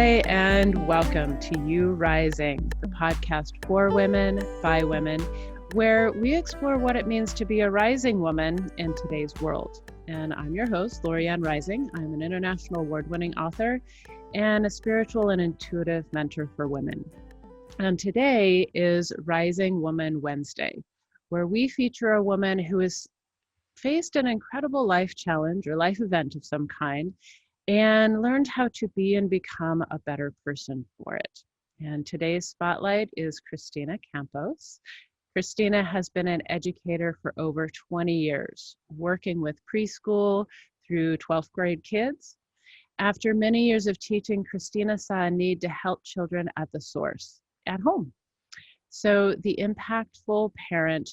Hi, and welcome to You Rising, the podcast for women, by women, where we explore what it means to be a rising woman in today's world. And I'm your host, Lorianne Rising. I'm an international award-winning author and a spiritual and intuitive mentor for women. And today is Rising Woman Wednesday, where we feature a woman who has faced an incredible life challenge or life event of some kind and learned how to be and become a better person for it. And today's spotlight is Kristina Campos. Kristina has been an educator for over 20 years, working with preschool through 12th grade kids. After many years of teaching, Kristina saw a need to help children at the source, at home. So the impactful parent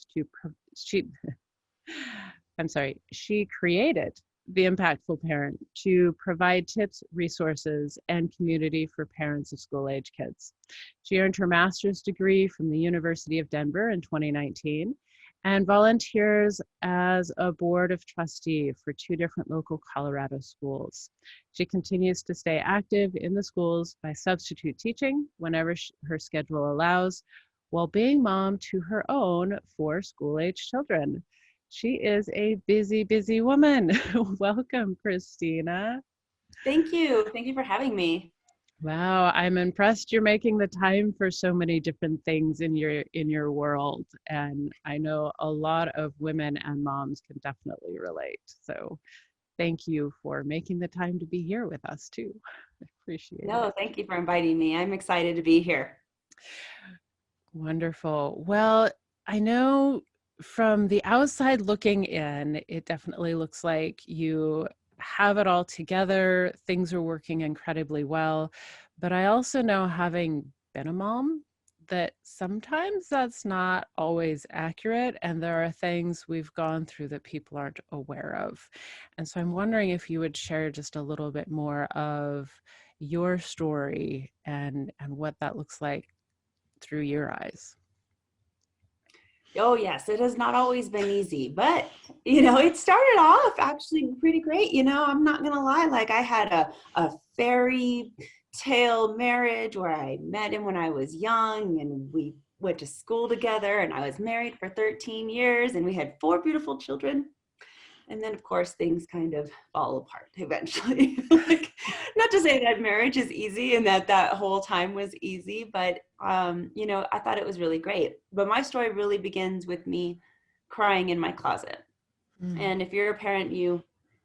she created the impactful parent to provide tips, resources, and community for parents of school-age kids. She earned her master's degree from the University of Denver in 2019 and volunteers as a board of trustee for 2 different local Colorado schools. She continues to stay active in the schools by substitute teaching whenever her schedule allows, while being mom to her own 4 school-age children. She is a busy, busy woman. Welcome, Kristina. Thank you. Thank you for having me. Wow, I'm impressed you're making the time for so many different things in your world. And I know a lot of women and moms can definitely relate. So thank you for making the time to be here with us too. I appreciate it. Thank you for inviting me. I'm excited to be here. Wonderful. Well, I know from the outside looking in, it definitely looks like you have it all together. Things are working incredibly well. But I also know, having been a mom, that sometimes that's not always accurate. And there are things we've gone through that people aren't aware of. And so I'm wondering if you would share just a little bit more of your story and what that looks like through your eyes. Oh, yes, it has not always been easy, but it started off actually pretty great. I'm not going to lie. Like, I had a fairy tale marriage where I met him when I was young, and we went to school together, and I was married for 13 years, and we had 4 beautiful children. And then, of course, things kind of fall apart eventually. Like, not to say that marriage is easy and that whole time was easy, but, I thought it was really great. But my story really begins with me crying in my closet. And if you're a parent, you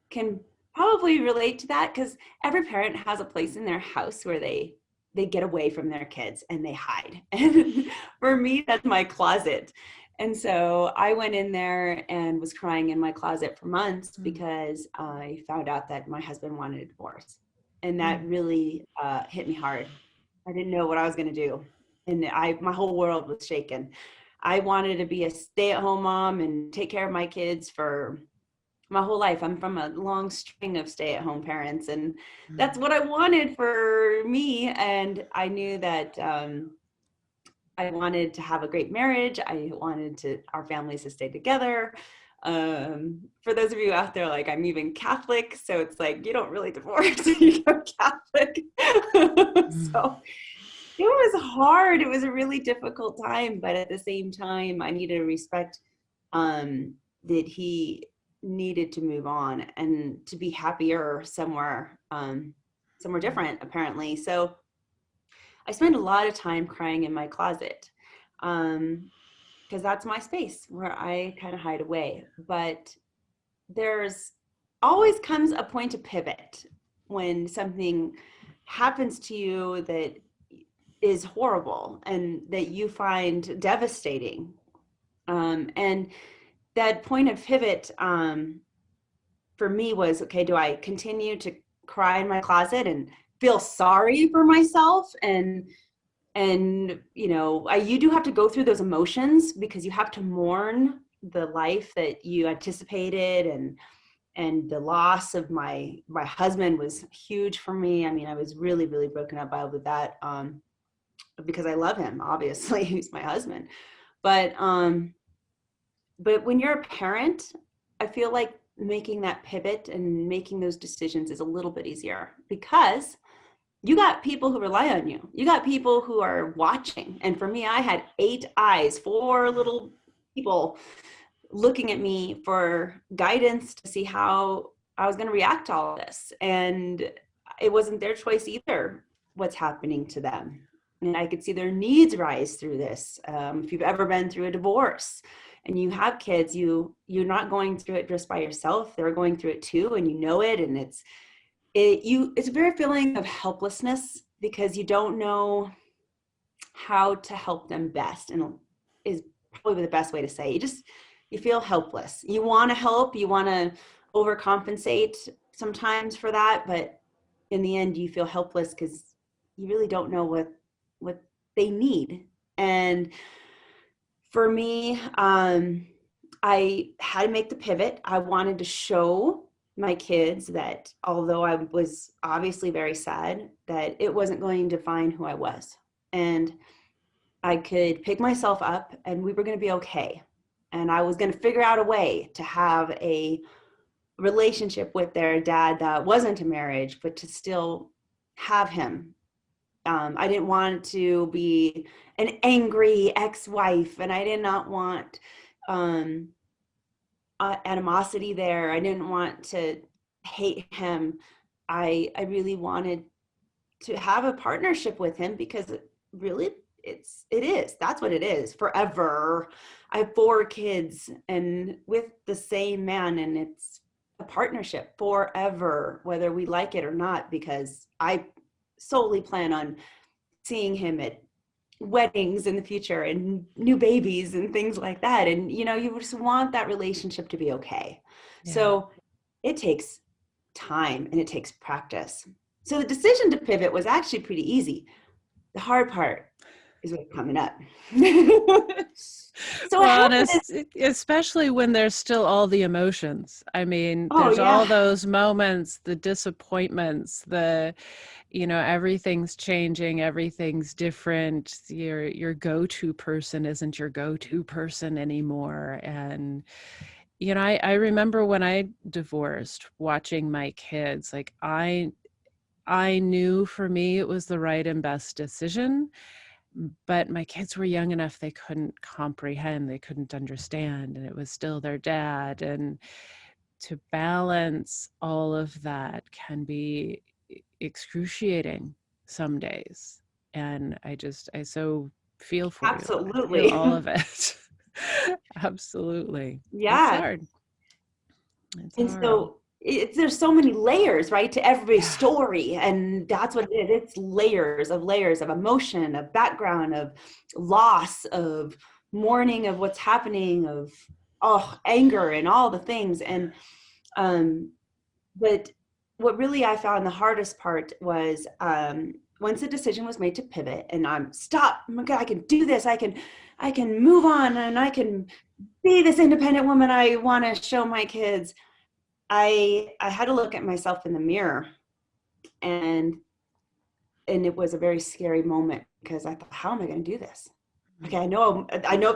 can probably relate to that, because every parent has a place in their house where they get away from their kids and they hide. And for me, that's my closet. And so I went in there and was crying in my closet for months because I found out that my husband wanted a divorce. And that really hit me hard. I didn't know what I was going to do. And my whole world was shaken. I wanted to be a stay-at-home mom and take care of my kids for my whole life. I'm from a long string of stay-at-home parents, and that's what I wanted for me. And I knew that I wanted to have a great marriage. I wanted our families to stay together. For those of you out there, like, I'm even Catholic, so it's like, you don't really divorce, you go Catholic. So it was hard. It was a really difficult time, but at the same time, I needed to respect that he needed to move on and to be happier somewhere different, apparently. So I spend a lot of time crying in my closet, because that's my space where I kind of hide away. But there's always comes a point of pivot when something happens to you that is horrible and that you find devastating. And that point of pivot for me was, okay, do I continue to cry in my closet and feel sorry for myself? And you do have to go through those emotions, because you have to mourn the life that you anticipated, and the loss of my husband was huge for me. I mean, I was really, really broken up by that, because I love him, obviously. He's my husband. But when you're a parent, I feel like making that pivot and making those decisions is a little bit easier, because You got people who rely on you. You got people who are watching. And for me, I had 8 eyes, 4 little people looking at me for guidance to see how I was going to react to all this. And it wasn't their choice either, what's happening to them. And I could see their needs rise through this. If you've ever been through a divorce and you have kids, you're not going through it just by yourself. They're going through it too, and you know it. And it's a very feeling of helplessness because you don't know how to help them best, and is probably the best way to say it. You feel helpless. You want to help, you want to overcompensate sometimes for that, but in the end you feel helpless because you really don't know what they need. And for me, I had to make the pivot. I wanted to show my kids that although I was obviously very sad, that it wasn't going to define who I was. And I could pick myself up and we were going to be okay. And I was going to figure out a way to have a relationship with their dad that wasn't a marriage, but to still have him. I didn't want to be an angry ex-wife, and I did not want animosity there. I didn't want to hate him. I really wanted to have a partnership with him because really that's what it is forever. I have 4 kids and with the same man, and it's a partnership forever, whether we like it or not, because I solely plan on seeing him at weddings in the future and new babies and things like that. And you just want that relationship to be okay. Yeah. So it takes time and it takes practice. So the decision to pivot was actually pretty easy. The hard part is what's coming up. So especially when there's still all the emotions. I mean, there's all those moments, the disappointments, everything's changing, everything's different. Your go-to person isn't your go-to person anymore. And I remember when I divorced, watching my kids, like I knew for me it was the right and best decision. But my kids were young enough, they couldn't comprehend, they couldn't understand, and it was still their dad. And to balance all of that can be excruciating some days. And I so feel for Absolutely. you. I feel all of it. Absolutely. Yeah. It's hard. It's hard. So there's so many layers, right, to every story, and that's what it is. It's layers of emotion, of background, of loss, of mourning, of what's happening, of anger, and all the things. And but what really I found the hardest part was once the decision was made to pivot, and stop. Oh my God, I can do this. I can move on, and I can be this independent woman I want to show my kids. I had to look at myself in the mirror, and it was a very scary moment because I thought, how am I going to do this? Okay, I know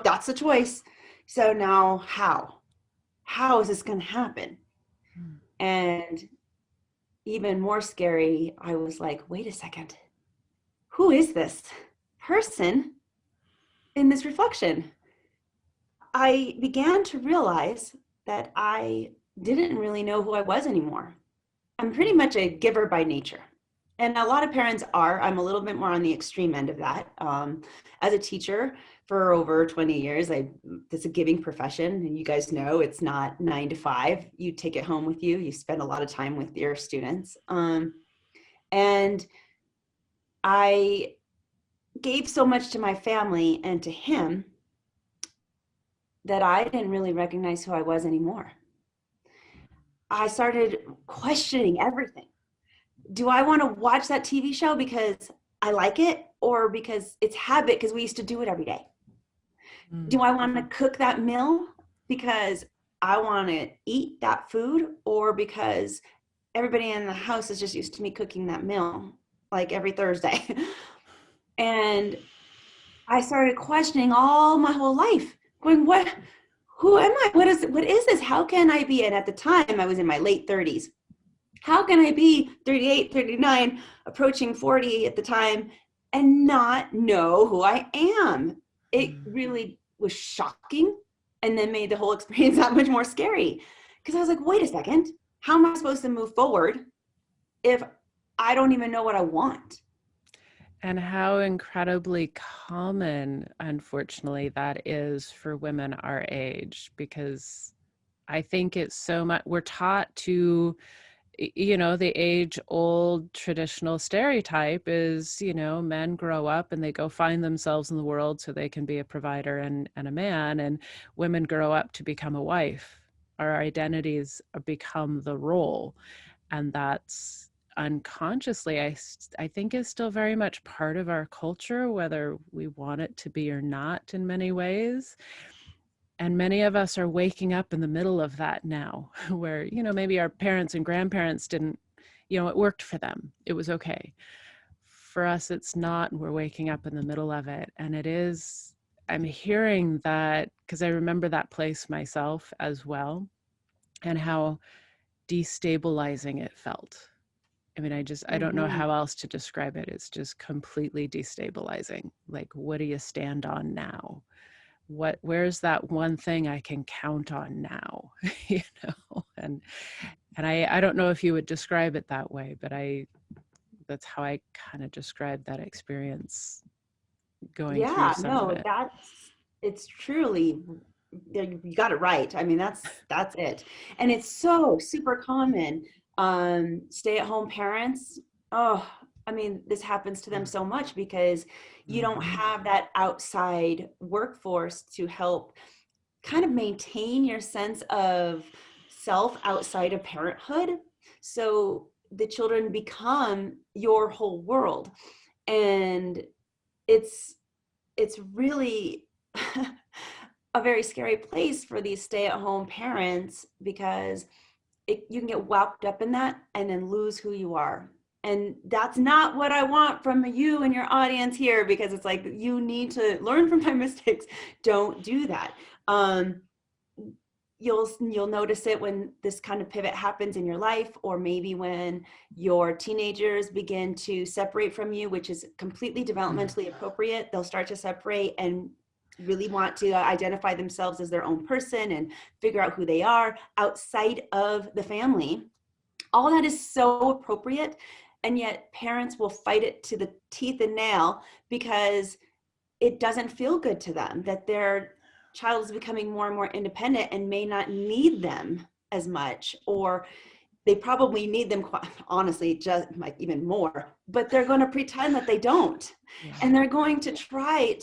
that's the choice. So now how is this going to happen? And even more scary, I was like, wait a second, who is this person in this reflection? I began to realize that I didn't really know who I was anymore. I'm pretty much a giver by nature. And a lot of parents are. I'm a little bit more on the extreme end of that. As a teacher for over 20 years, it's a giving profession. And you guys know it's not 9 to 5. You take it home with you. You spend a lot of time with your students. And I gave so much to my family and to him that I didn't really recognize who I was anymore. I started questioning everything. Do I want to watch that TV show because I like it, or because it's habit because we used to do it every day? Do I want to cook that meal because I want to eat that food, or because everybody in the house is just used to me cooking that meal like every Thursday? And I started questioning all my whole life, going, who am I? What is this? How can I be? And at the time I was in my late 30s. How can I be 38, 39, approaching 40 at the time and not know who I am? It really was shocking and then made the whole experience that much more scary because I was like, wait a second, how am I supposed to move forward if I don't even know what I want? And how incredibly common, unfortunately, that is for women our age, because I think it's so much, we're taught to, the age old traditional stereotype is, men grow up and they go find themselves in the world so they can be a provider and a man, and women grow up to become a wife. Our identities become the role. And that's unconsciously, I think, is still very much part of our culture, whether we want it to be or not in many ways. And many of us are waking up in the middle of that now, where, maybe our parents and grandparents didn't, it worked for them. It was okay. For us, it's not. We're waking up in the middle of it. And it is, I'm hearing that because I remember that place myself as well, and how destabilizing it felt. I mean, I don't know how else to describe it. It's just completely destabilizing. Like, what do you stand on now? Where's that one thing I can count on now? And I don't know if you would describe it that way, but that's how I kind of describe that experience going through Yeah, some of no, it. it's truly, you got it right. I mean, that's it. And it's so super common. Stay-at-home parents, oh, I mean, this happens to them so much because you don't have that outside workforce to help kind of maintain your sense of self outside of parenthood. So the children become your whole world. And it's really a very scary place for these stay-at-home parents because you can get wrapped up in that and then lose who you are. And that's not what I want from you and your audience here, because it's like, you need to learn from my mistakes. Don't do that. You'll notice it when this kind of pivot happens in your life, or maybe when your teenagers begin to separate from you, which is completely developmentally appropriate. They'll start to separate and really want to identify themselves as their own person and figure out who they are outside of the family. All that is so appropriate, and yet parents will fight it to the teeth and nail because it doesn't feel good to them that their child is becoming more and more independent and may not need them as much, or they probably need them, honestly, just like even more, but they're going to pretend that they don't. Yeah. And they're going to try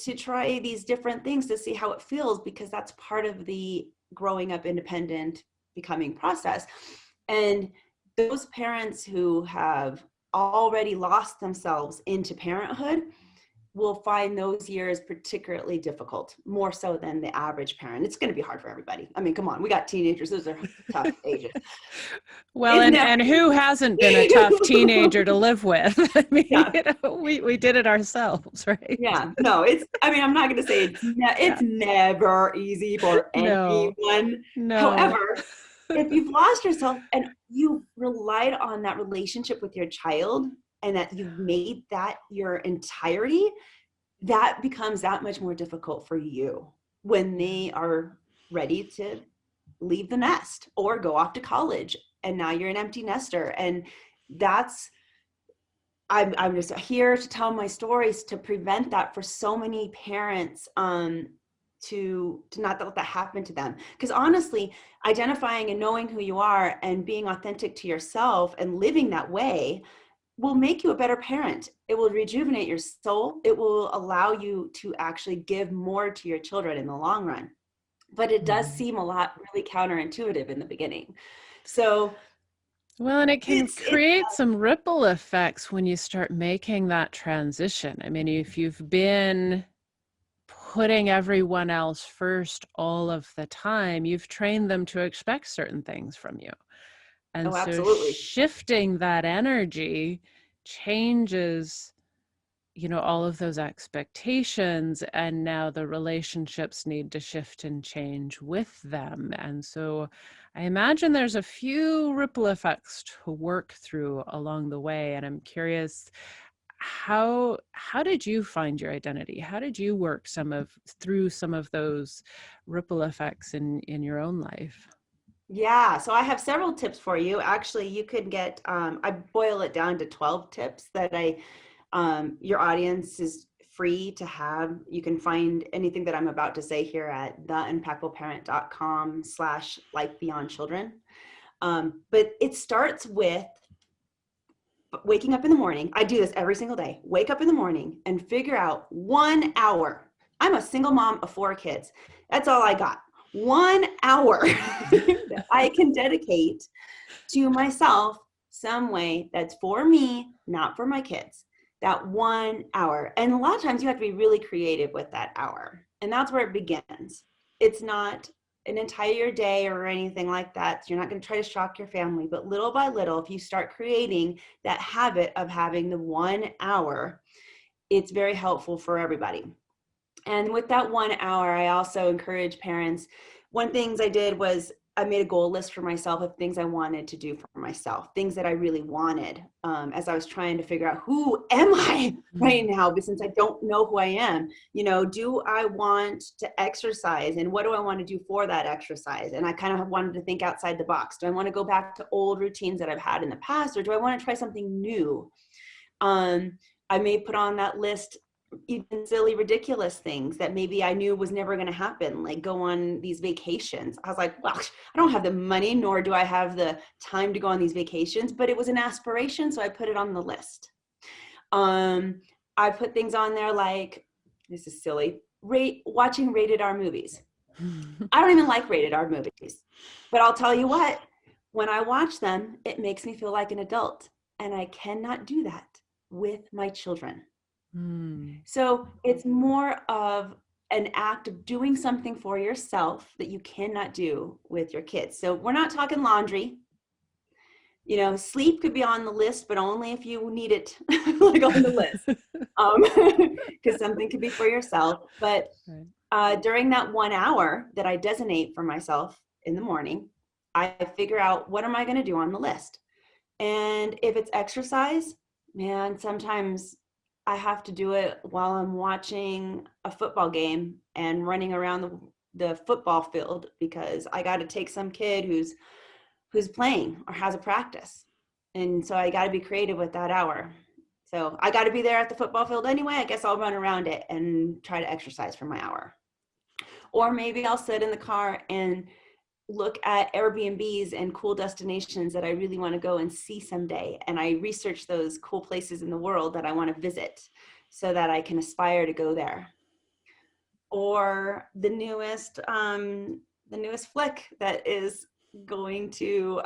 these different things to see how it feels, because that's part of the growing up independent becoming process. And those parents who have already lost themselves into parenthood will find those years particularly difficult, more so than the average parent. It's going to be hard for everybody. I mean, come on, we got teenagers. Those are tough ages. Well, and who hasn't been a tough teenager to live with? I mean, yeah. We did it ourselves, right? Yeah, no, I'm not going to say it's never easy for anyone. No. However, if you've lost yourself and you relied on that relationship with your child, and that you've made that your entirety, that becomes that much more difficult for you when they are ready to leave the nest or go off to college, and now you're an empty nester. And I'm just here to tell my stories to prevent that for so many parents, to not let that happen to them. Because honestly, identifying and knowing who you are and being authentic to yourself and living that way will make you a better parent. It will rejuvenate your soul. It will allow you to actually give more to your children in the long run. But it does seem a lot really counterintuitive in the beginning. So, well, and it can create some ripple effects when you start making that transition. I mean, if you've been putting everyone else first all of the time, you've trained them to expect certain things from you. And so absolutely. Shifting that energy changes, all of those expectations, and now the relationships need to shift and change with them. And so I imagine there's a few ripple effects to work through along the way. And I'm curious, how did you find your identity? How did you work through some of those ripple effects in your own life? Yeah, so I have several tips for you. Actually, you could get, I boil it down to 12 tips that your audience is free to have. You can find anything that I'm about to say here at theimpactfulparent.com/life beyond children. But it starts with waking up in the morning. I do this every single day. Wake up in the morning and figure out 1 hour. I'm a single mom of 4 kids. That's all I got. 1 hour that I can dedicate to myself some way that's for me, not for my kids. That 1 hour. And a lot of times you have to be really creative with that hour. And that's where it begins. It's not an entire day or anything like that. So you're not going to try to shock your family, but little by little, if you start creating that habit of having the 1 hour, it's very helpful for everybody. And with that 1 hour, I also encourage parents. One things I did was I made a goal list for myself of things I wanted to do for myself, things that I really wanted, as I was trying to figure out who am I right now, but since I don't know who I am, do I want to exercise, and what do I want to do for that exercise? And I kind of wanted to think outside the box. Do I want to go back to old routines that I've had in the past, or do I want to try something new? I may put on that list even silly, ridiculous things that maybe I knew was never going to happen, like go on these vacations. I was like, well, I don't have the money, nor do I have the time to go on these vacations, but it was an aspiration, so I put it on the list. I put things on there like, this is silly, watching rated R movies. I don't even like rated R movies, but I'll tell you what, when I watch them, it makes me feel like an adult, and I cannot do that with my children. So it's more of an act of doing something for yourself that you cannot do with your kids. So we're not talking laundry. Sleep could be on the list, but only if you need it, like on the list, because something could be for yourself. But during that 1 hour that I designate for myself in the morning, I figure out, what am I going to do on the list? And if it's exercise, man, sometimes I have to do it while I'm watching a football game and running around the football field, because I got to take some kid who's playing or has a practice. And so I got to be creative with that hour. So I got to be there at the football field anyway. I guess I'll run around it and try to exercise for my hour. Or maybe I'll sit in the car and look at Airbnbs and cool destinations that I really want to go and see someday. And I research those cool places in the world that I want to visit so that I can aspire to go there. Or the newest flick that is going to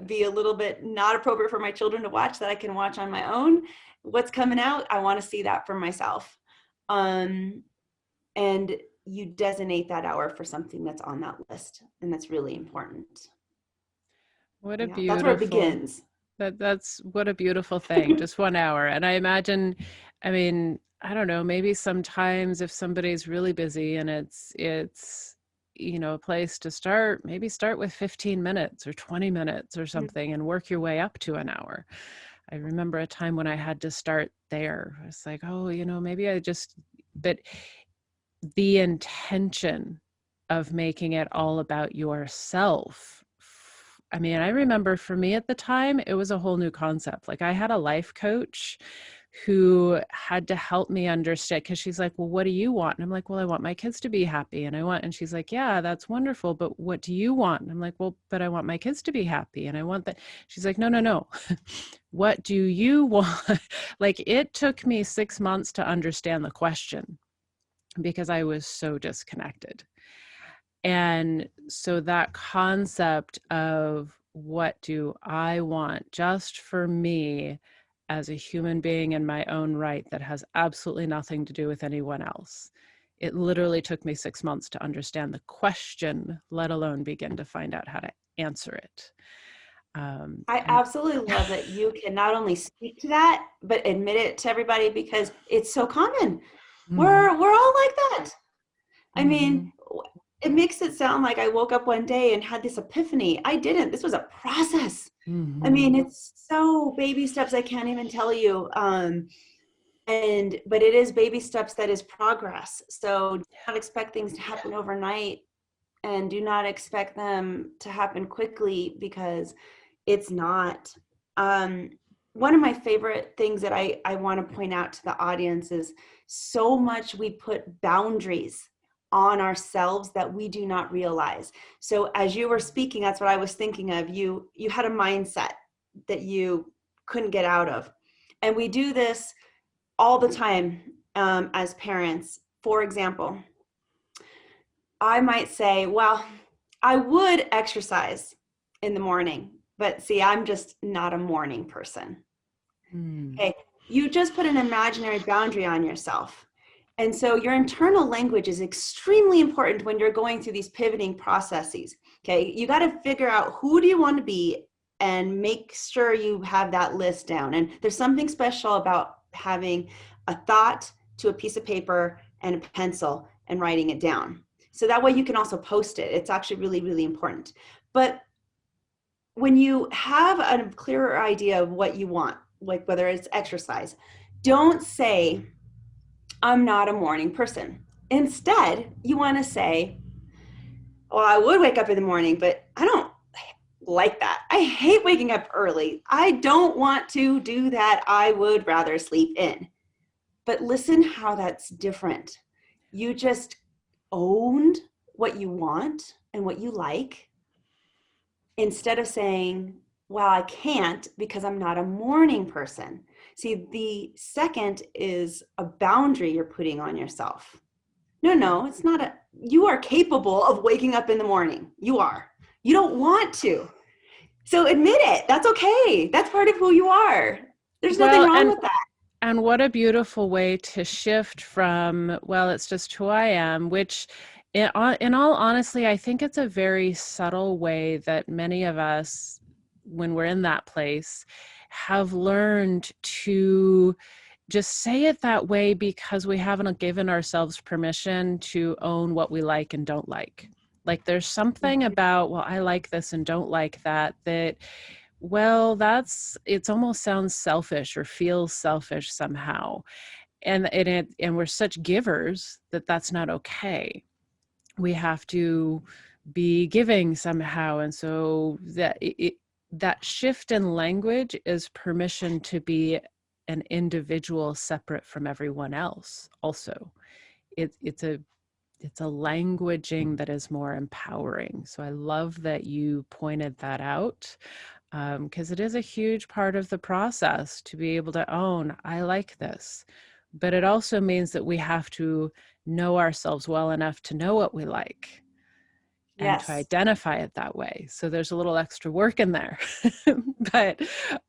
be a little bit not appropriate for my children to watch, that I can watch on my own. What's coming out, I want to see that for myself. And you designate that hour for something that's on that list, and that's really important. What a beautiful, that's where it begins. That's what a beautiful thing. Just 1 hour. And I imagine, I don't know, maybe sometimes if somebody's really busy and it's a place to start, maybe start with 15 minutes or 20 minutes or something and work your way up to an hour. I remember a time when I had to start there. I was like, maybe but the intention of making it all about yourself. I remember for me at the time, it was a whole new concept. Like, I had a life coach who had to help me understand, because she's like, well, what do you want? And I'm like, well, I want my kids to be happy. And she's like, yeah, that's wonderful. But what do you want? And I'm like, well, but I want my kids to be happy. And I want that. She's like, no. What do you want? Like, it took me 6 months to understand the question, because I was so disconnected. And so that concept of, what do I want just for me as a human being in my own right, that has absolutely nothing to do with anyone else. It literally took me 6 months to understand the question, let alone begin to find out how to answer it. I absolutely love that you can not only speak to that, but admit it to everybody, because it's so common. We're all like that. it makes it sound like I woke up one day and had this epiphany. I didn't. This was a process. I mean, it's so baby steps, I can't even tell you. But it is baby steps that is progress. So do not expect things to happen overnight, and do not expect them to happen quickly, because it's not. One of my favorite things that I want to point out to the audience is so much we put boundaries on ourselves that we do not realize. So as you were speaking, that's what I was thinking of. You had a mindset that you couldn't get out of. And we do this all the time as parents. For example, I might say, well, I would exercise in the morning, but see, I'm just not a morning person. Okay, you just put an imaginary boundary on yourself. And so your internal language is extremely important when you're going through these pivoting processes. Okay, you got to figure out who do you want to be and make sure you have that list down. And there's something special about having a thought to a piece of paper and a pencil and writing it down. So that way you can also post it. It's actually really, really important. But when you have a clearer idea of what you want, like whether it's exercise, don't say, I'm not a morning person. Instead, you want to say, well, I would wake up in the morning, but I don't like that. I hate waking up early. I don't want to do that. I would rather sleep in. But listen how that's different. You just owned what you want and what you like, instead of saying, well, I can't because I'm not a morning person. See, the second is a boundary you're putting on yourself. No, it's not you are capable of waking up in the morning. You are. You don't want to. So admit it. That's okay. That's part of who you are. There's nothing wrong with that. And what a beautiful way to shift from, well, it's just who I am, which in all honesty, I think it's a very subtle way that many of us, when we're in that place, have learned to just say it that way because we haven't given ourselves permission to own what we like and don't like. Like there's something about, well, I like this and don't like that, well, it's almost sounds selfish or feels selfish somehow. And we're such givers that that's not okay. We have to be giving somehow. And so that shift in language is permission to be an individual separate from everyone else. Also, it's a languaging that is more empowering. So I love that you pointed that out, because it is a huge part of the process to be able to own, I like this. But it also means that we have to know ourselves well enough to know what we like. And to identify it that way. So there's a little extra work in there. But,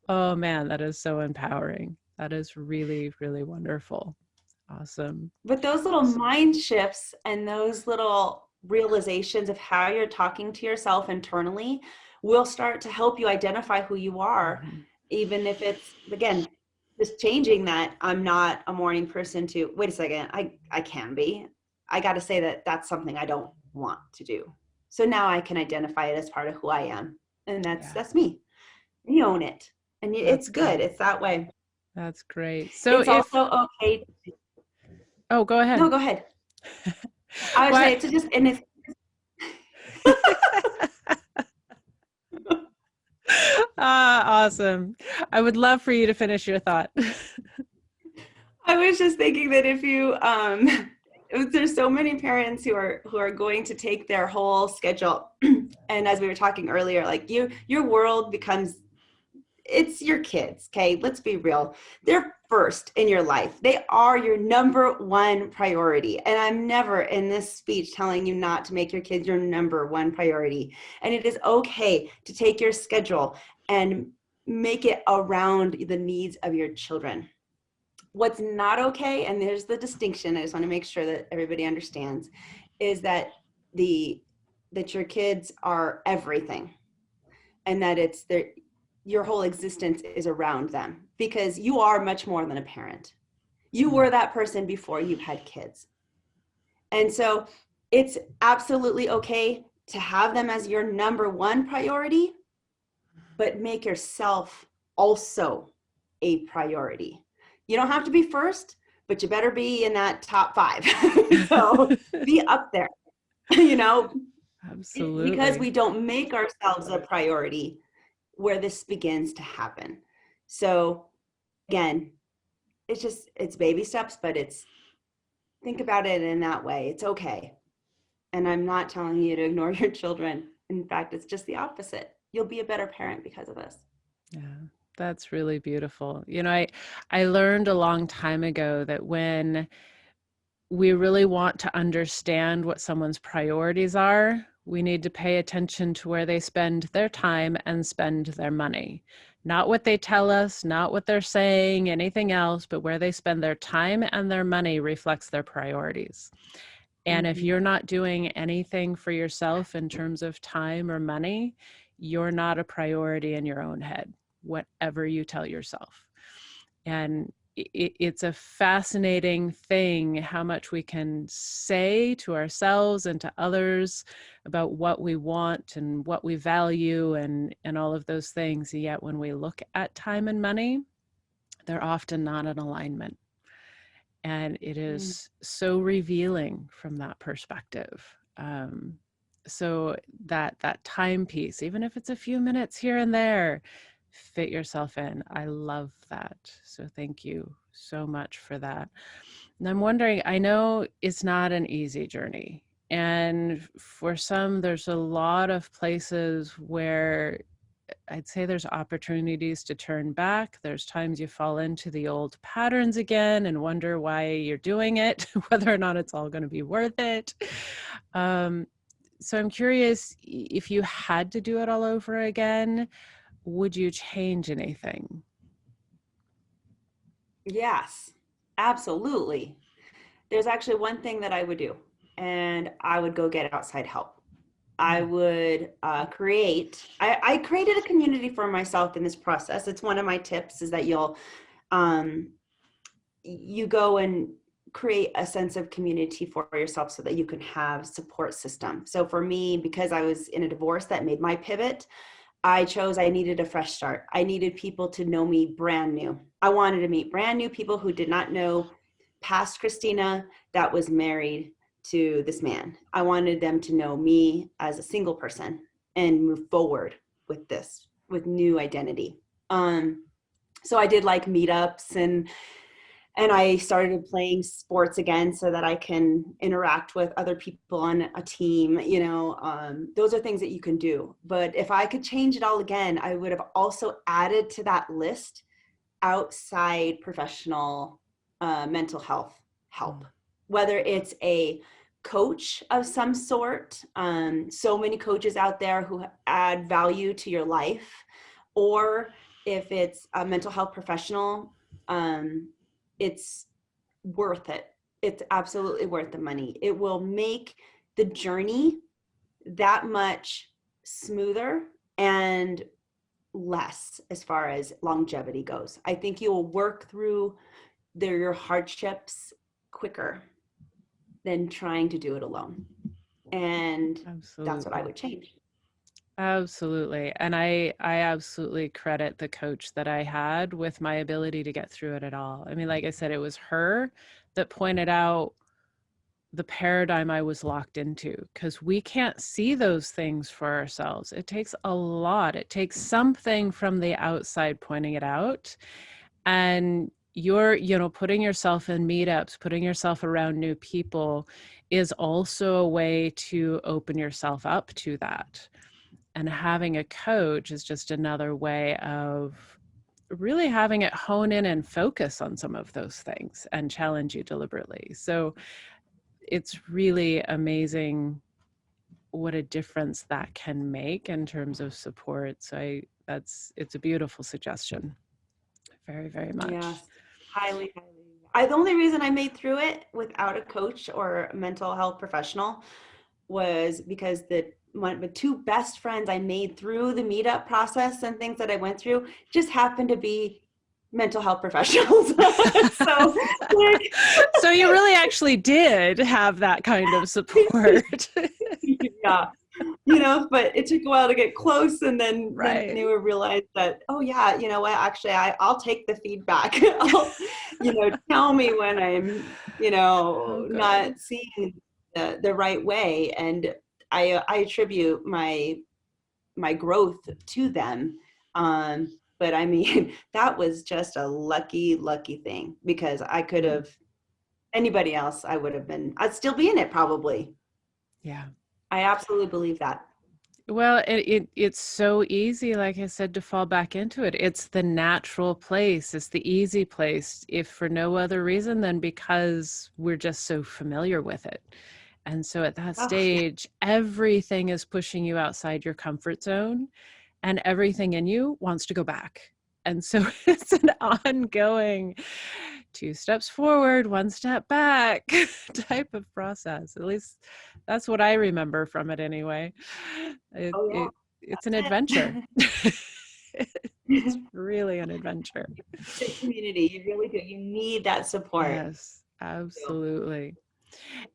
oh man, that is so empowering. That is really, really wonderful. Awesome. But those little mind shifts and those little realizations of how you're talking to yourself internally will start to help you identify who you are, even if it's, again, just changing that I'm not a morning person to, wait a second, I can be. I got to say that that's something I don't want to do. So now I can identify it as part of who I am. And that's me. You own it. And it's good. Great. It's that way. That's great. So it's also okay. Oh, go ahead. No, go ahead. I would say it's just, and it's. Awesome. I would love for you to finish your thought. I was just thinking that if you, there's so many parents who are going to take their whole schedule, and as we were talking earlier, like your world becomes, it's your kids. Okay, let's be real. They're first in your life. They are your number one priority. And I'm never in this speech telling you not to make your kids your number one priority. And it is okay to take your schedule and make it around the needs of your children. What's not okay, and there's the distinction, I just want to make sure that everybody understands, is that your kids are everything, and that your whole existence is around them, because you are much more than a parent. You were that person before you had kids. And so It's absolutely okay to have them as your number one priority, but make yourself also a priority. You don't have to be first, but you better be in that top 5. So be up there, you know, because Absolutely. we don't make ourselves a priority where this begins to happen. So again, it's baby steps, but think about it in that way. It's okay. And I'm not telling you to ignore your children. In fact, it's just the opposite. You'll be a better parent because of this. Yeah, that's really beautiful. I learned a long time ago that when we really want to understand what someone's priorities are, we need to pay attention to where they spend their time and spend their money. Not what they tell us, not what they're saying, anything else, but where they spend their time and their money reflects their priorities. And if you're not doing anything for yourself in terms of time or money, you're not a priority in your own head, whatever you tell yourself. And it's a fascinating thing how much we can say to ourselves and to others about what we want and what we value and all of those things. And yet when we look at time and money, they're often not in alignment. And it is so revealing from that perspective. So that time piece, even if it's a few minutes here and there, fit yourself in. I love that. So thank you so much for that. And I'm wondering, I know it's not an easy journey. And for some, there's a lot of places where I'd say there's opportunities to turn back. There's times you fall into the old patterns again and wonder why you're doing it, whether or not it's all going to be worth it. So I'm curious, if you had to do it all over again, would you change anything? Yes, absolutely. There's actually one thing that I would do, and I would go get outside help. I would I created a community for myself in this process. It's one of my tips is that you go and create a sense of community for yourself so that you can have support system. So for me, because I was in a divorce that made my pivot, I needed a fresh start. I needed people to know me brand new. I wanted to meet brand new people who did not know past Kristina that was married to this man. I wanted them to know me as a single person and move forward with new identity. So I did like meetups and I started playing sports again so that I can interact with other people on a team. Those are things that you can do. But if I could change it all again, I would have also added to that list outside professional mental health help, whether it's a coach of some sort. So many coaches out there who add value to your life, or if it's a mental health professional, it's worth it. It's absolutely worth the money. It will make the journey that much smoother and less as far as longevity goes. I think you will work through your hardships quicker than trying to do it alone. And that's what I would change. Absolutely. And I absolutely credit the coach that I had with my ability to get through it at all. I mean, like I said, it was her that pointed out the paradigm I was locked into, because we can't see those things for ourselves. It takes a lot. It takes something from the outside pointing it out. And you're, putting yourself in meetups, putting yourself around new people is also a way to open yourself up to that. And having a coach is just another way of really having it hone in and focus on some of those things and challenge you deliberately. So it's really amazing what a difference that can make in terms of support. So it's a beautiful suggestion. Very, very much. Yes, highly, highly. The only reason I made through it without a coach or a mental health professional was because the two best friends I made through the meetup process and things that I went through just happened to be mental health professionals. So So you really actually did have that kind of support. Yeah. But it took a while to get close, and then Right. they would realize that, oh yeah, you know what, actually I'll take the feedback. I'll, tell me when I'm, Oh, not good. seeing the right way. And I attribute my growth to them. But I mean, that was just a lucky thing, because I could have, anybody else, I'd still be in it probably. Yeah. I absolutely believe that. Well, it's so easy, like I said, to fall back into it. It's the natural place. It's the easy place, if for no other reason than because we're just so familiar with it. And so at that Oh, yeah. stage, everything is pushing you outside your comfort zone, and everything in you wants to go back. And so it's an ongoing 2 steps forward, 1 step back type of process. At least that's what I remember from it anyway. It, Oh yeah, it it's an that's adventure. it. It's really an adventure. The community, you really do. You need that support. Yes, absolutely.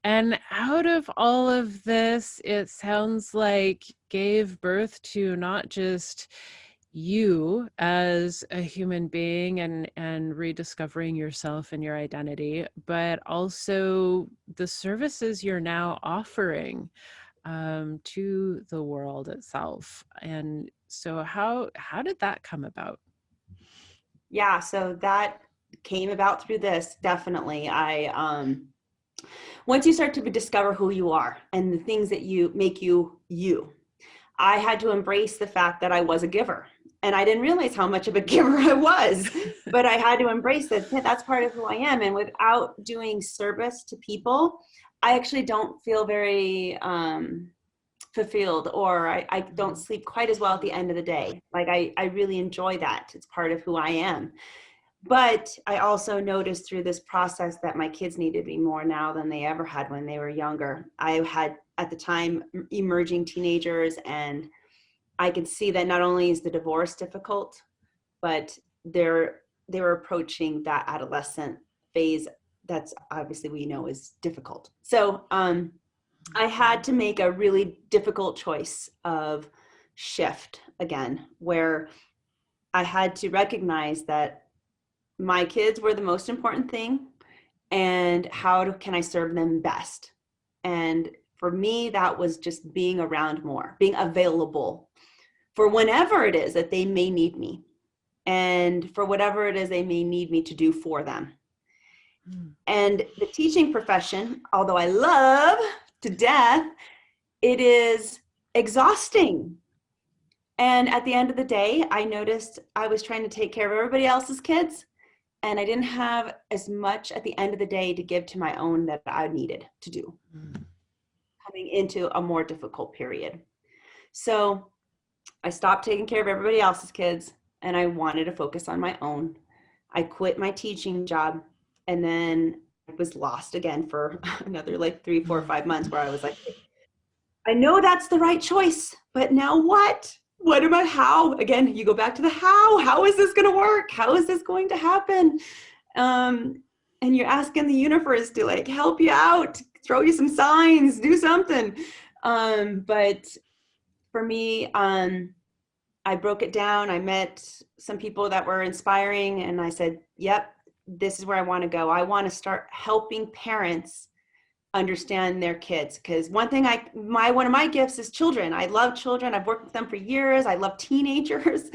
And out of all of this, it sounds like gave birth to not just you as a human being and rediscovering yourself and your identity, but also the services you're now offering to the world itself. And so how did that come about? Yeah, so that came about through this, definitely. Once you start to discover who you are and the things that you make you, I had to embrace the fact that I was a giver. And I didn't realize how much of a giver I was, but I had to embrace that that's part of who I am. And without doing service to people, I actually don't feel very fulfilled, or I don't sleep quite as well at the end of the day. Like I really enjoy that. It's part of who I am. But I also noticed through this process that my kids needed me more now than they ever had when they were younger. I had at the time emerging teenagers, and I could see that not only is the divorce difficult, but they were approaching that adolescent phase that's obviously we know is difficult. So I had to make a really difficult choice of shift again, where I had to recognize that my kids were the most important thing, and can I serve them best? And for me, that was just being around more, being available for whenever it is that they may need me, and for whatever it is they may need me to do for them. And the teaching profession, although I love to death, it is exhausting. And at the end of the day, I noticed I was trying to take care of everybody else's kids, and I didn't have as much at the end of the day to give to my own that I needed to do, coming into a more difficult period. So I stopped taking care of everybody else's kids, and I wanted to focus on my own. I quit my teaching job, and then I was lost again for another like 3, 4, 5 months, where I was like, I know that's the right choice, but now what? What am I, how? Again, you go back to the how. How is this going to work? How is this going to happen? And you're asking the universe to like help you out, throw you some signs, do something. But for me, I broke it down. I met some people that were inspiring, and I said, yep, this is where I want to go. I want to start helping parents understand their kids, because one of my gifts is children. I love children. I've worked with them for years. I love teenagers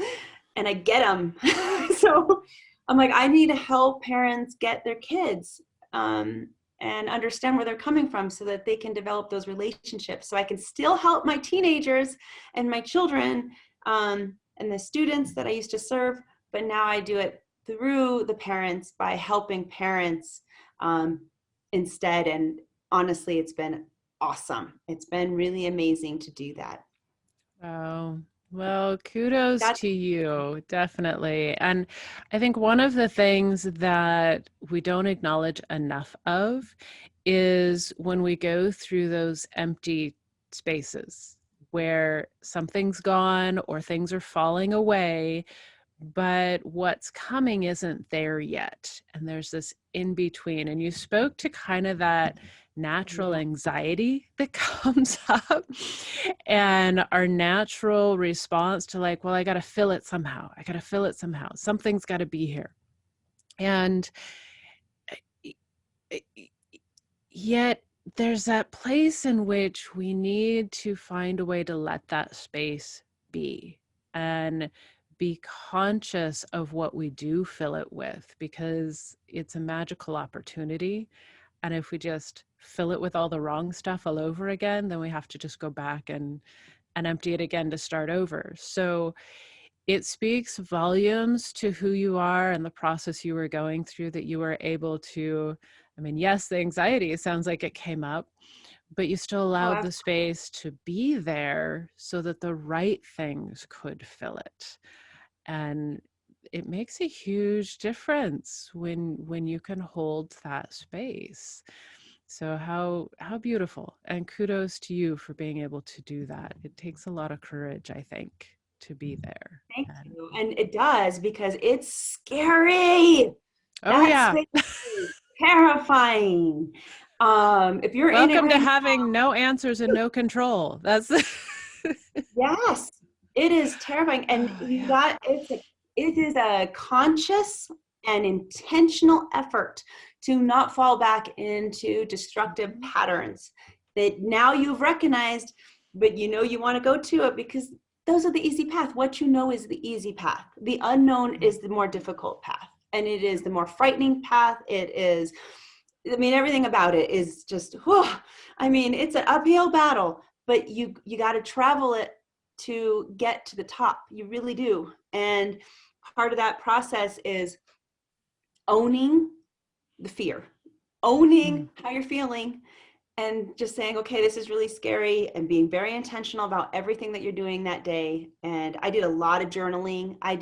and I get them. So I'm like, I need to help parents get their kids and understand where they're coming from, so that they can develop those relationships, so I can still help my teenagers and my children and the students that I used to serve, but now I do it through the parents, by helping parents instead. And honestly, it's been awesome. It's been really amazing to do that. Wow. Well, kudos That's to you, definitely. And I think one of the things that we don't acknowledge enough of is when we go through those empty spaces where something's gone or things are falling away, but what's coming isn't there yet. And there's this in between. And you spoke to kind of that natural anxiety that comes up and our natural response to like, well, I got to fill it somehow. I got to fill it somehow. Something's got to be here. And yet there's that place in which we need to find a way to let that space be and be conscious of what we do fill it with, because it's a magical opportunity. And if we just fill it with all the wrong stuff all over again, then we have to just go back and empty it again to start over. So it speaks volumes to who you are and the process you were going through, that you were able to, I mean, yes, the anxiety sounds like it came up, but you still allowed the space to be there so that the right things could fill it. And it makes a huge difference when you can hold that space. So how beautiful, and kudos to you for being able to do that. It takes a lot of courage, I think, to be there. Thank you. And it does, because it's scary. Oh, yeah. Terrifying. If you're welcome to having no answers and no control. That's yes, it is terrifying. And it is a conscious and intentional effort to not fall back into destructive patterns that now you've recognized, but you know you want to go to it because those are the easy path. What you know is the easy path. The unknown is the more difficult path, and it is the more frightening path. It is, I mean, everything about it is just, whew, I mean, it's an uphill battle, but you got to travel it to get to the top. You really do. And part of that process is owning the fear, owning how you're feeling, and just saying, okay, this is really scary, and being very intentional about everything that you're doing that day. And I did a lot of journaling. I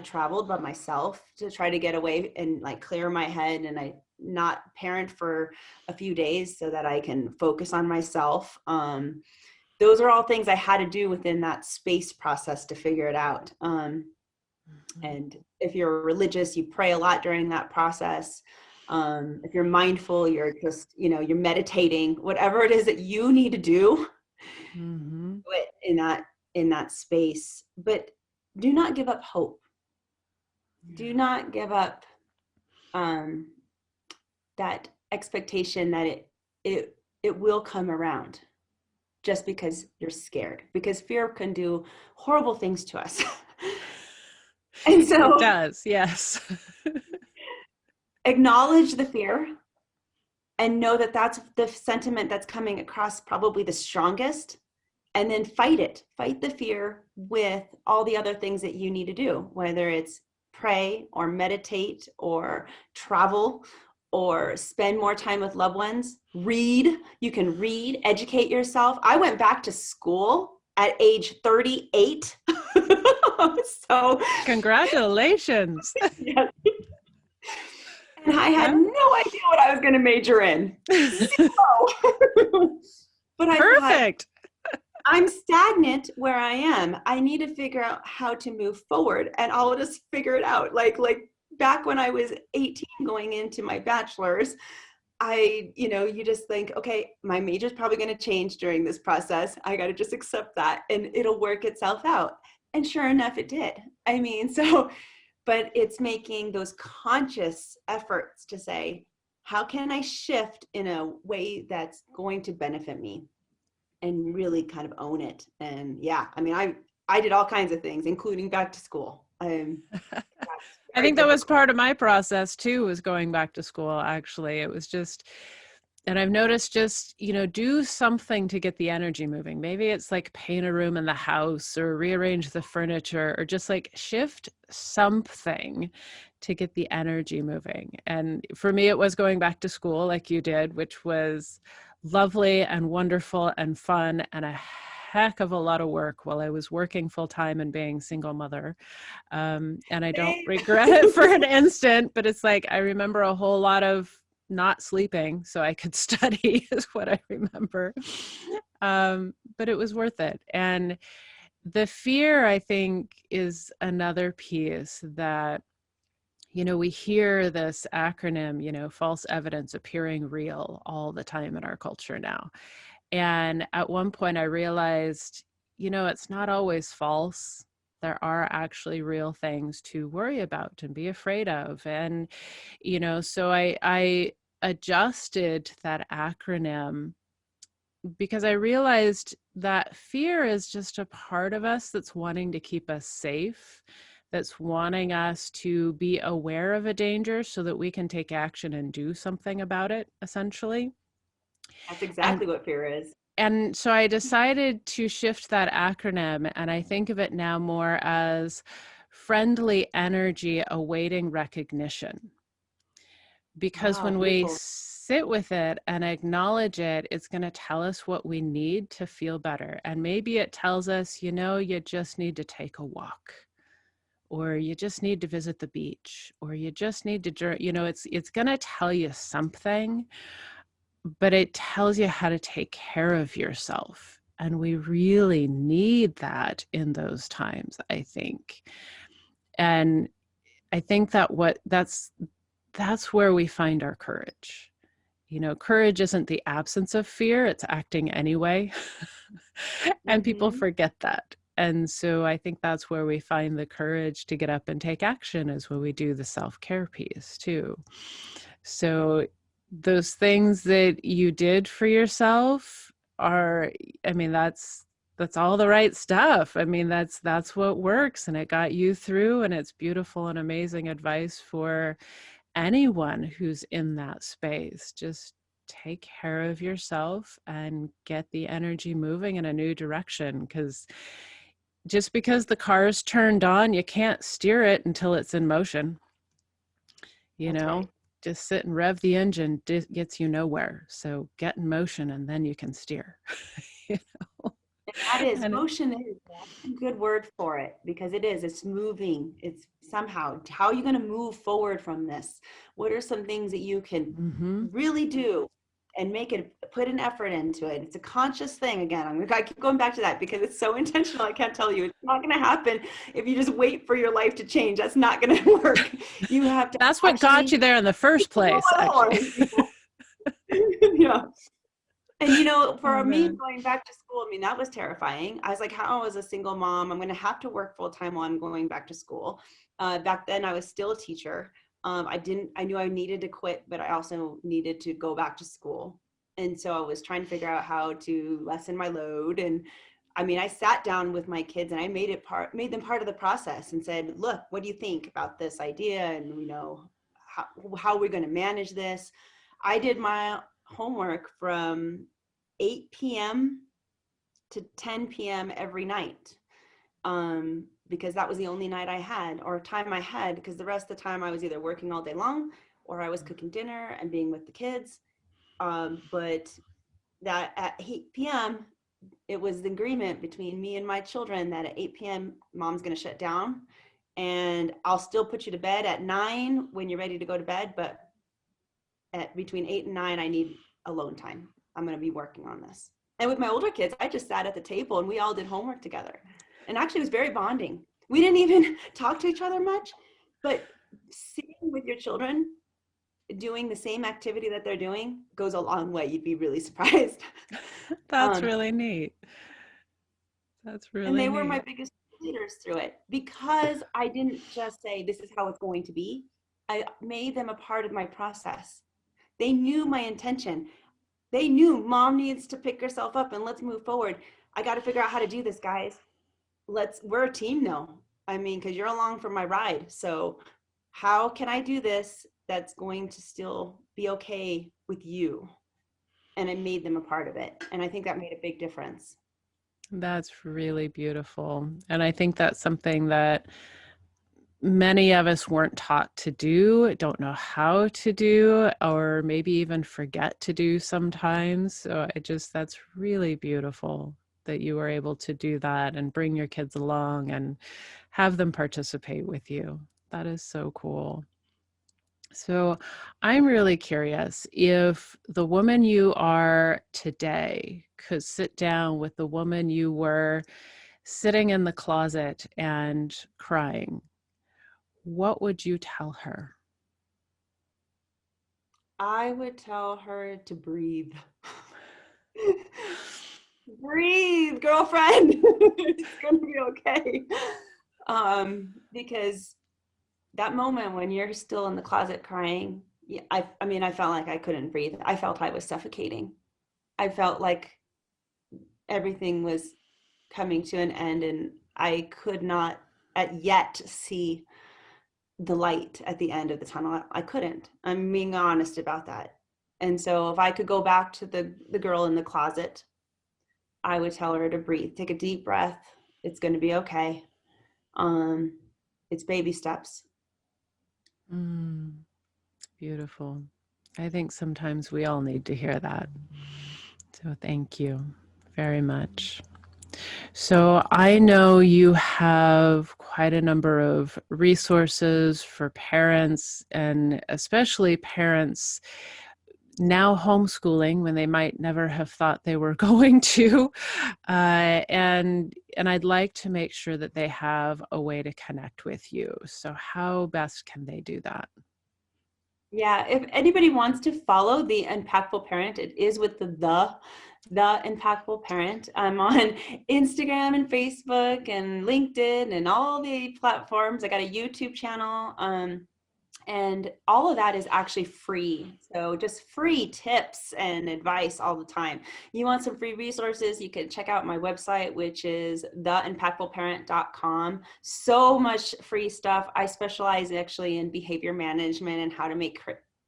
traveled by myself to try to get away and like clear my head, and I not parent for a few days so that I can focus on myself. Those are all things I had to do within that space process to figure it out. And if you're religious, you pray a lot during that process. If you're mindful, you're just, you're meditating, whatever it is that you need to do, do it in that space. But do not give up hope. Do not give up that expectation that it will come around, just because you're scared, because fear can do horrible things to us. And so it does, yes. Acknowledge the fear and know that that's the sentiment that's coming across probably the strongest, and then fight the fear with all the other things that you need to do, whether it's pray or meditate or travel or spend more time with loved ones. Read. You can read, educate yourself. I went back to school at age 38. So congratulations. Yes. And I had no idea what I was going to major in. But perfect. I'm stagnant where I am. I need to figure out how to move forward, and I'll just figure it out. Like back when I was 18 going into my bachelor's, you just think, okay, my major is probably going to change during this process. I got to just accept that and it'll work itself out. And sure enough, it did. I mean, but it's making those conscious efforts to say, how can I shift in a way that's going to benefit me, and really kind of own it. And yeah, I mean, I did all kinds of things, including back to school. I think that was part of my process too, was going back to school. Actually, it was just, and I've noticed just, do something to get the energy moving. Maybe it's like paint a room in the house or rearrange the furniture, or just like shift something to get the energy moving. And for me, it was going back to school like you did, which was lovely and wonderful and fun and a heck of a lot of work while I was working full time and being single mother. And I don't regret it for an instant, but it's like, I remember a whole lot of not sleeping so I could study is what I remember. But it was worth it. And the fear, I think, is another piece that, we hear this acronym, false evidence appearing real all the time in our culture now. And at one point I realized, it's not always false. There are actually real things to worry about and be afraid of. And, so I adjusted that acronym because I realized that fear is just a part of us that's wanting to keep us safe, that's wanting us to be aware of a danger so that we can take action and do something about it, essentially. That's And exactly what fear is. and so I decided to shift that acronym, and I think of it now more as friendly energy awaiting recognition. Because Wow, when we beautiful. sit with it and acknowledge it, it's going to tell us what we need to feel better. And maybe it tells us, you just need to take a walk, or you just need to visit the beach, or you just need to, it's going to tell you something, but it tells you how to take care of yourself. And we really need that in those times, I think. And I think that that's where we find our courage. Courage isn't the absence of fear, it's acting anyway. And people Mm-hmm. forget that. And so I think that's where we find the courage to get up and take action, is when we do the self-care piece too. So those things that you did for yourself are, I mean, that's all the right stuff. I mean, that's what works, and it got you through, and it's beautiful and amazing advice for anyone who's in that space. Just take care of yourself and get the energy moving in a new direction, because just because the car's turned on, you can't steer it until it's in motion. you That's know right. just sit and rev the engine gets you nowhere. So get in motion and then you can steer. you know And that is and motion is a good word for it, because it's moving. It's somehow, how are you going to move forward from this? What are some things that you can mm-hmm. really do and put an effort into it? It's a conscious thing. Again, I keep going back to that because it's so intentional. I can't tell you, it's not going to happen if you just wait for your life to change. That's not going to work. You have to That's what got actually you there in the first blow place, my actually. horn, yeah. And Oh for me man. going back to school, I mean, that was terrifying. I was like, how, as a single mom, I'm going to have to work full time while I'm going back to school. Back then, I was still a teacher. I knew I needed to quit, but I also needed to go back to school. And so I was trying to figure out how to lessen my load. And I mean, I sat down with my kids and I made them part of the process and said, look, what do you think about this idea? And, how are we going to manage this? I did my homework from 8 p.m. to 10 p.m. every night, because that was the only night I had, or time I had, because the rest of the time I was either working all day long or I was cooking dinner and being with the kids. But that at 8 p.m., it was the agreement between me and my children that at 8 p.m., mom's going to shut down, and I'll still put you to bed at 9 when you're ready to go to bed, but at between 8 and 9, I need alone time. I'm going to be working on this. And with my older kids, I just sat at the table and we all did homework together. And actually, it was very bonding. We didn't even talk to each other much, but sitting with your children doing the same activity that they're doing goes a long way. You'd be really surprised. That's um, really neat. That's and really they were my neat. biggest leaders through it, because I didn't just say, this is how it's going to be. I made them a part of my process. They knew my intention. They knew mom needs to pick herself up and let's move forward. I got to figure out how to do this, guys. We're a team now. I mean, because you're along for my ride. So how can I do this that's going to still be okay with you? And I made them a part of it. And I think that made a big difference. That's really beautiful. And I think that's something that many of us weren't taught to do, don't know how to do, or maybe even forget to do sometimes. So that's really beautiful that you were able to do that and bring your kids along and have them participate with you. That is so cool. So I'm really curious, if the woman you are today could sit down with the woman you were sitting in the closet and crying, what would you tell her? I would tell her to breathe. Breathe, girlfriend. It's gonna be okay. Because that moment when you're still in the closet crying, yeah, I mean, I felt like I couldn't breathe. I felt I was suffocating. I felt like everything was coming to an end, and I could not yet see the light at the end of the tunnel. I couldn't. I'm being honest about that. And so if I could go back to the girl in the closet, I would tell her to breathe. Take a deep breath. It's going to be okay. Um, it's baby steps. Beautiful. I think sometimes we all need to hear that. So thank you very much. So I know you have quite a number of resources for parents, and especially parents now homeschooling when they might never have thought they were going to. And I'd like to make sure that they have a way to connect with you. So how best can they do that? Yeah, if anybody wants to follow the Impactful Parent, it is with the Impactful Parent. I'm on Instagram and Facebook and LinkedIn and all the platforms. I got a YouTube channel. And all of that is actually free. So just free tips and advice all the time. You want some free resources, you can check out my website, which is theimpactfulparent.com. So much free stuff. I specialize actually in behavior management and how to make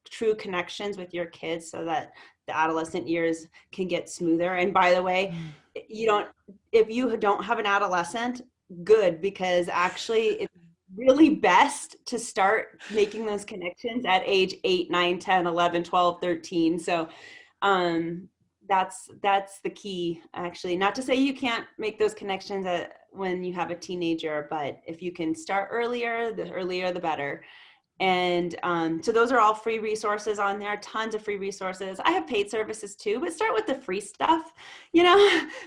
true connections with your kids so that the adolescent years can get smoother. And by the way, if you don't have an adolescent, good, because actually it's really best to start making those connections at age 8, 9, 10, 11, 12, 13. So that's the key, actually. Not to say you can't make those connections when you have a teenager, but if you can start earlier the better. And so those are all free resources on there, tons of free resources. I have paid services too, but start with the free stuff,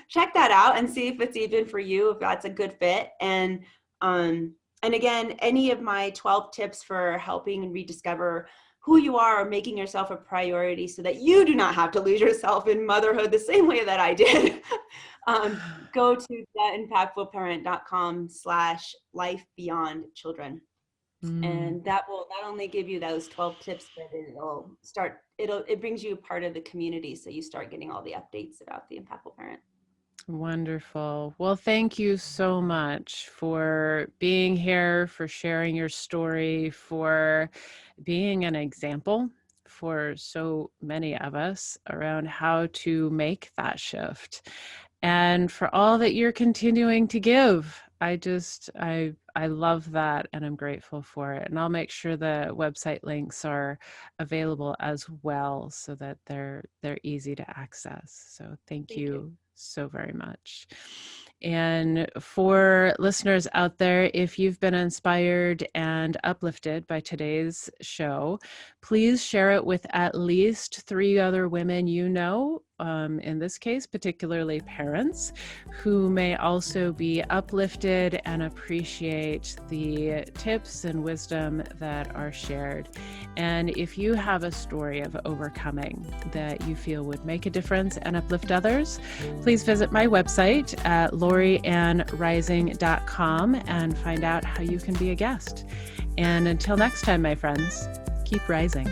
check that out and see if it's even for you, if that's a good fit. And again, any of my 12 tips for helping rediscover who you are or making yourself a priority so that you do not have to lose yourself in motherhood the same way that I did. Go to theimpactfulparent.com/lifebeyondchildren. And that will not only give you those 12 tips, but it brings you a part of the community. So you start getting all the updates about the Impactful Parent. Wonderful. Well, thank you so much for being here, for sharing your story, for being an example for so many of us around how to make that shift, and for all that you're continuing to give. I love that, and I'm grateful for it. And I'll make sure the website links are available as well so that they're easy to access. So thank you so very much. And for listeners out there, if you've been inspired and uplifted by today's show, please share it with at least 3 other women you know, in this case, particularly parents, who may also be uplifted and appreciate the tips and wisdom that are shared. And if you have a story of overcoming that you feel would make a difference and uplift others, please visit my website at loriannrising.com and find out how you can be a guest. And until next time, my friends, keep rising.